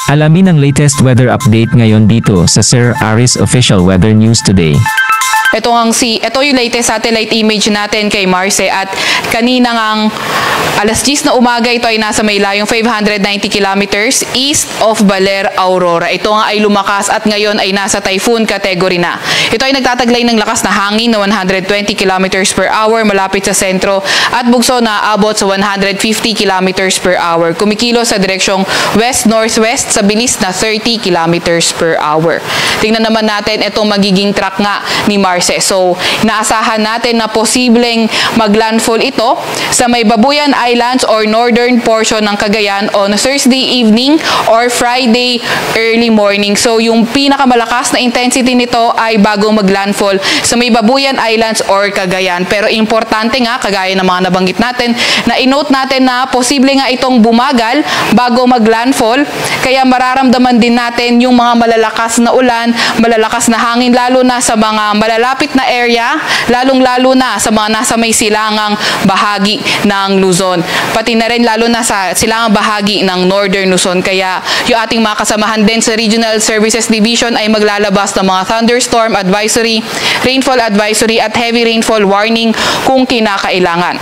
Alamin ang latest weather update ngayon dito sa Sir Aris Official Weather News Today. Ito yung latest satellite image natin kay Marce at kanina ngang alas 10 na umaga ito ay nasa may layong 590 kilometers east of Baler, Aurora. Ito nga ay lumakas at ngayon ay nasa typhoon category na. Ito ay nagtataglay ng lakas na hangin na 120 kilometers per hour malapit sa sentro at bugso na aabot sa 150 kilometers per hour. Kumikilo sa direksyong west-northwest sa bilis na 30 kilometers per hour. Tingnan naman natin itong magiging track nga ni Marce. So, inaasahan natin na posibleng maglandfall ito sa may Babuyan Islands or northern portion ng Cagayan on Thursday evening or Friday early morning. So, yung pinakamalakas na intensity nito ay bago maglandfall sa may Babuyan Islands or Cagayan. Pero importante nga, kagaya ng mga nabanggit natin, na inote natin na posible nga itong bumagal bago maglandfall. Kaya mararamdaman din natin yung mga malalakas na ulan, malalakas na hangin, lalo na sa mga malalapit na area, lalong-lalo na sa mga nasa may silangang bahagi ng Luzon. Pati na rin lalo na sa silangang bahagi ng Northern Luzon. Kaya yung ating mga kasamahan din sa Regional Services Division ay maglalabas ng mga thunderstorm advisory, rainfall advisory at heavy rainfall warning kung kinakailangan.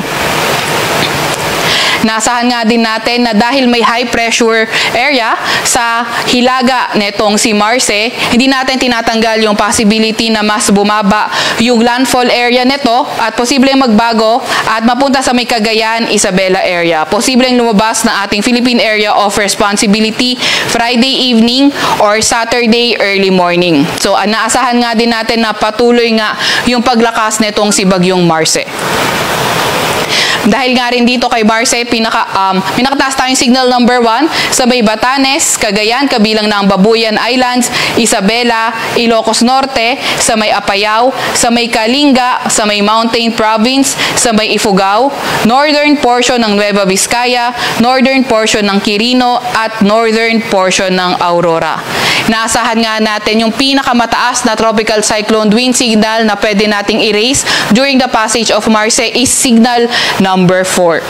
Naasahan nga din natin na dahil may high pressure area sa hilaga netong si Marce, hindi natin tinatanggal yung possibility na mas bumaba yung landfall area nito at posibleng magbago at mapunta sa may Cagayan, Isabela area. Posibleng lumabas na ating Philippine Area of Responsibility Friday evening or Saturday early morning. So, naasahan nga din natin na patuloy nga yung paglakas netong si Bagyong Marce. Dahil nga rin dito kay Marce, pinakataas tayong signal number 1 sa may Batanes, Cagayan, kabilang ng Babuyan Islands, Isabela, Ilocos Norte, sa may Apayao, sa may Kalinga, sa may Mountain Province, sa may Ifugao, northern portion ng Nueva Vizcaya, northern portion ng Quirino, at northern portion ng Aurora. Naasahan nga natin yung pinakamataas na tropical cyclone wind signal na pwede nating i-raise during the passage of Marce is signal number 4.